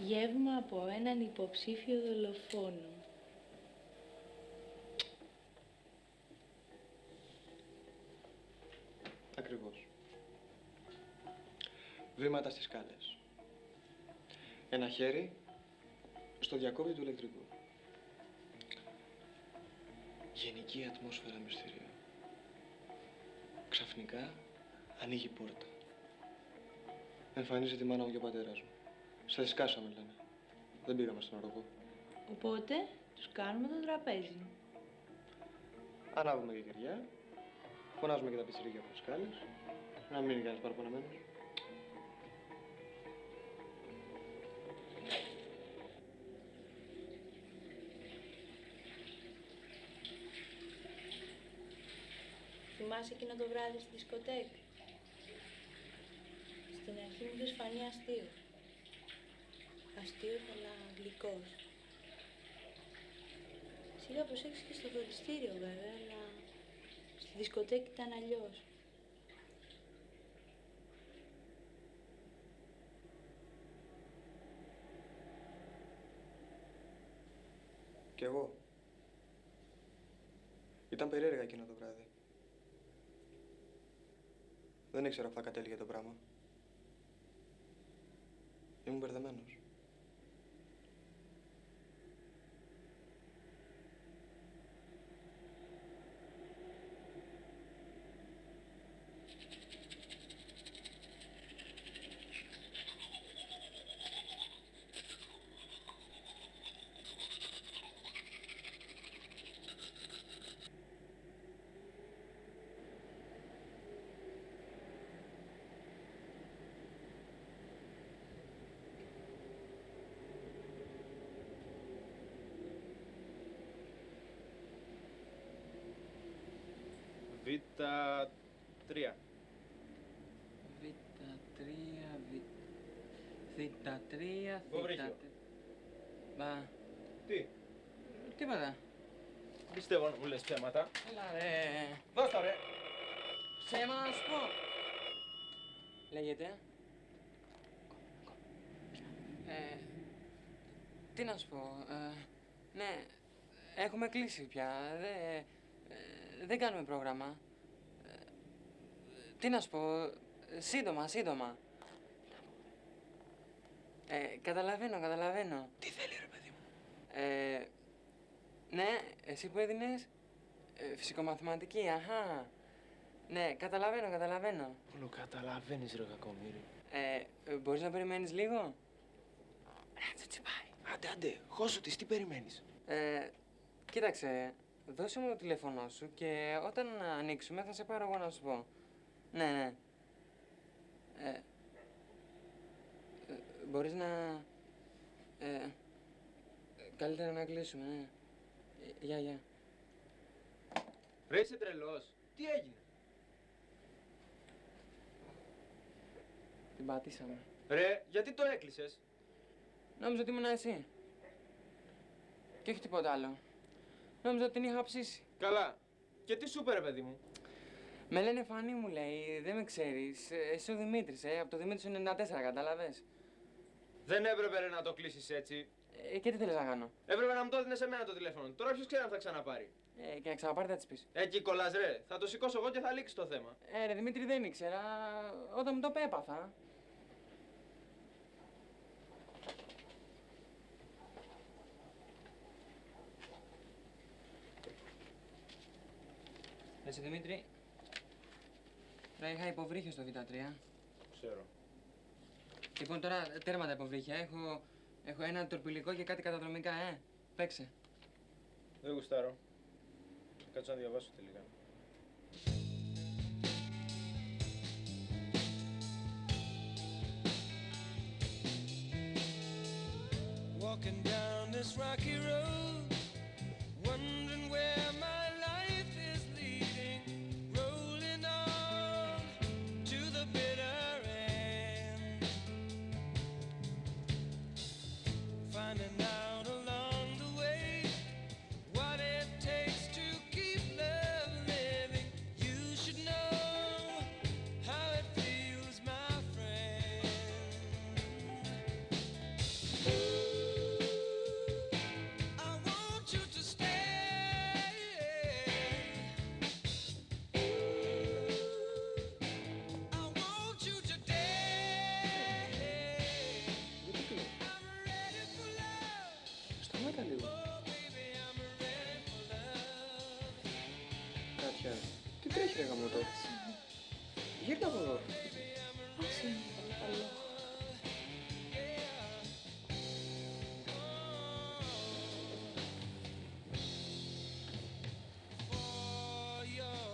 Γεύμα από έναν υποψήφιο δολοφόνο. Ακριβώς. Βήματα στις σκάλες. Ένα χέρι στο διακόπτη του ηλεκτρικού. Γενική ατμόσφαιρα μυστηρίου. Ξαφνικά ανοίγει η πόρτα. Εμφανίζεται η μάνα μου και ο πατέρας μου. Σε δισκάσαμε, λένε. Δεν πήγαμε στον οροφό. Οπότε τους κάνουμε το τραπέζι. Ανάβουμε και κεριά. Φωνάζουμε και τα πιτσιρίκια από τις σκάλες. Να μην είναι κανείς παραπονεμένος. Θυμάσαι εκείνο το βράδυ στη δισκοτέκ? Στην αρχή μου είχες φανεί αστείος. Αστείος αλλά γλυκός. Σιγά προσέξεις και στο φροντιστήριο βέβαια, αλλά στη δισκοτέκ ήταν αλλιώς. Κι εγώ. Ήταν περίεργα εκείνο το βράδυ. Δεν ήξερα που θα κατέληγε το πράγμα. Ήμουν μπερδεμένος. Β3. Β3, Υποβρύχιο. Μπα, Τι, τίποτα. πιστεύω να μου λες ψέματα. Έλα ρε. Δώσ' τα ρε. Ψέμα να σου πω. Λέγεται. Τι να σου πω. Ναι, έχουμε κλείσει πια. Δεν κάνουμε πρόγραμμα. Τι να σου πω. Σύντομα. Καταλαβαίνω. Τι θέλει ρε παιδί μου. Ναι, εσύ που έδινες φυσικομαθηματική, αχα. Ναι, καταλαβαίνω. Όλο καταλαβαίνεις ρε κακομοίρη. Μπορείς να περιμένεις λίγο? Έτσι τσιπάει. Άντε, χώσου της, τι περιμένεις. Κοίταξε, δώσε μου το τηλέφωνό σου και όταν ανοίξουμε θα σε πάρω εγώ να σου πω. Ναι. Μπορείς να... καλύτερα να κλείσουμε, ναι. Γεια. Ρε είσαι τρελός. Τι έγινε. Την πατήσαμε. Ρε, γιατί το έκλεισες. Νόμιζα ότι ήμουν εσύ. Και όχι τίποτα άλλο. Νόμιζα ότι την είχα ψήσει. Καλά. Και τι σου είπε ρε παιδί μου. Με λένε Φανή μου λέει, δεν με ξέρεις. Εσύ ο Δημήτρης, από το Δημήτρης του 94, κατάλαβες. Δεν έπρεπε ρε, να το κλείσεις έτσι. Και τι θέλεις να κάνω. Έπρεπε να μου το έδινες εμένα το τηλέφωνο. Τώρα ποιος ξέρει αν θα ξαναπάρει. Και να ξαναπάρει θα της πεις. Εκεί κολλάς ρε. Θα το σηκώσω εγώ και θα λήξει το θέμα. Ρε Δημήτρη, δεν ήξερα. Όταν μου το πέπαθα. Εσύ Δημήτρη, είχα υποβρύχιο στο Β3. Ξέρω. Λοιπόν, τώρα τέρμα τα υποβρύχια. Έχω ένα τορπιλικό και κάτι καταδρομικά, Παίξε. Δεν γουστάρω. Κάτσε να διαβάσω τελικά. Walking down this rocky road, wondering where my life is leading, rolling on to the bitter end, finding out along the way what it takes to keep love living. You should know how it feels, my friend. Αλήθεια. Τι τρέχει ρε γαμώτο. Γύρνα από εδώ. Άσε με, παρακαλώ. For your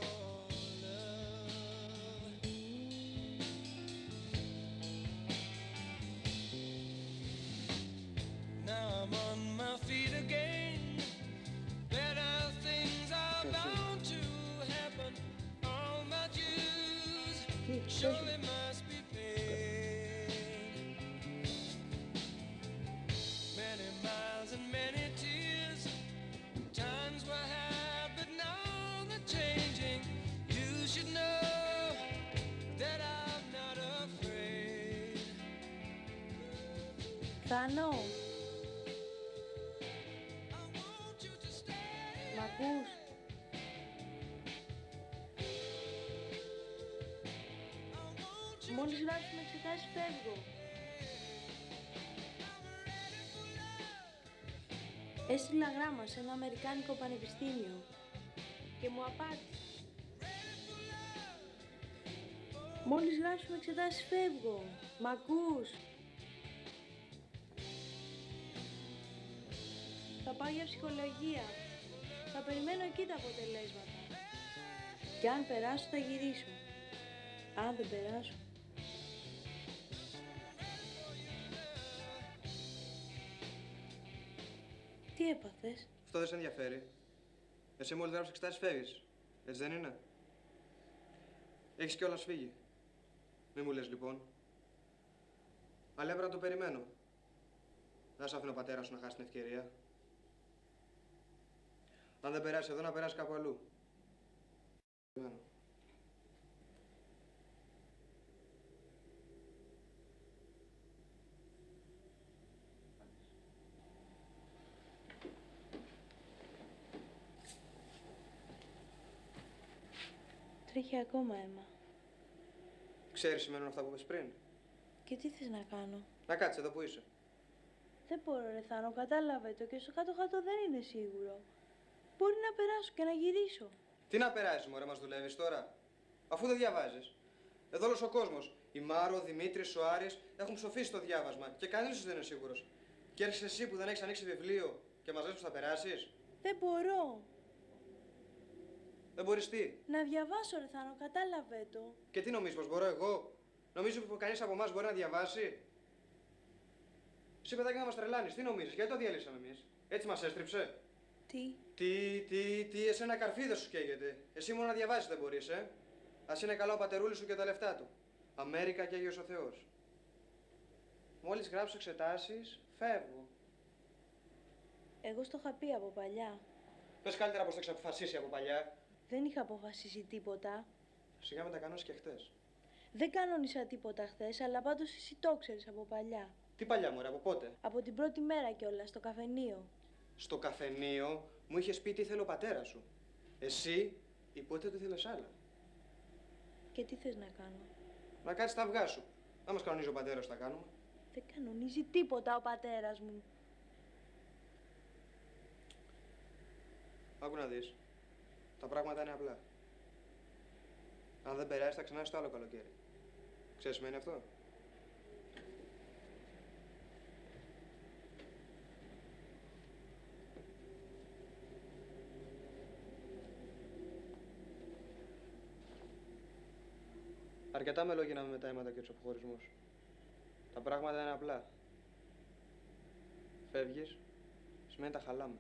love. Now I'm on my feet again. Better things are bound to happen. All my dues surely must be paid. Many miles and many tears. Times were hard, but now they're changing. You should know that I'm not afraid. Θάνο, I want you to stay. μ' ακούς? Μόλις γράψουμε εξετάσεις φεύγω. Έστειλα γράμμα σε ένα αμερικάνικο πανεπιστήμιο και μου απάντησε. Μόλις γράψουμε εξετάσεις φεύγω. Μ' ακούς? Θα πάω για ψυχολογία. Θα περιμένω εκεί τα αποτελέσματα. Και αν περάσω θα γυρίσω. Αν δεν περάσω... Τι έπαθες? Αυτό δεν σε ενδιαφέρει. Εσύ μόλις γράψεις εξετάσεις φεύγεις. Έτσι δεν είναι. Έχεις κιόλας φύγει. Μη μου λες λοιπόν. Αλλά έπρεπε να το περιμένω. Δεν σ' αφήνω ο πατέρας σου να χάσει την ευκαιρία. Αν δεν περάσει εδώ, να περάσει κάπου αλλού. Περιμένω. Τρέχει ακόμα αίμα. Ξέρεις σημαίνουν αυτά που είπες πριν. Και τι θες να κάνω? Να κάτσεις εδώ που είσαι. Δεν μπορώ ρε Θάνο, κατάλαβε το και στο κάτω-κάτω δεν είναι σίγουρο. Μπορεί να περάσω και να γυρίσω. Τι να περάσεις, μωρέ, μας δουλεύεις τώρα. Αφού δεν διαβάζεις. Εδώ όλος ο κόσμος. Η Μάρο, ο Δημήτρης, ο Άρης έχουν ψοφήσει το διάβασμα και κανείς δεν είναι σίγουρος. Και έρχεσαι εσύ που δεν έχεις ανοίξει βιβλίο και μας λες πως θα περάσεις. Δεν μπορώ. Δεν μπορείς τι. Να διαβάσω ρε Θάνο, κατάλαβε το. Και τι νομίζεις, πως μπορώ εγώ. Νομίζω πως κανείς από εμάς μπορεί να διαβάσει. Εσύ παιδάκι να μας τρελάνεις, τι νομίζεις, γιατί το διαλύσαμε εμείς. Έτσι μας έστριψε. Τι, εσένα καρφί δεν σου καίγεται. Εσύ μόνο να διαβάζεις δεν μπορείς, Ας είναι καλά ο πατερούλης σου και τα λεφτά του. Αμέρικα και Άγιος ο Θεός. Μόλις γράψω εξετάσεις, φεύγω. Εγώ στο είχα πει από παλιά. Πες καλύτερα πως το έχεις αποφασίσει από παλιά. Δεν είχα αποφασίσει τίποτα. Σιγά με τα κανόνες και χτες. Δεν κανόνισα τίποτα χθες, αλλά πάντως εσύ το ξέρεις από παλιά. Τι παλιά, μωρέ, από πότε. Από την πρώτη μέρα κιόλας, στο καφενείο. Στο καφενείο μου είχες πει τι ήθελε ο πατέρας σου. Εσύ υποτίθεται ότι ήθελες άλλα. Και τι θες να κάνω? Να κάτσεις τα αυγά σου. Να μας κανονίζει ο πατέρας, τα κάνουμε. Δεν κανονίζει τίποτα ο πατέρας μου. Άκου να δεις. Τα πράγματα είναι απλά. Αν δεν περάσει, θα ξανάρθεις το άλλο καλοκαίρι. Ξέρεις τι σημαίνει αυτό. Αρκετά με λόγια με τα αίματα και τους αποχωρισμούς. Τα πράγματα είναι απλά. Φεύγεις, σημαίνει τα χαλάμε.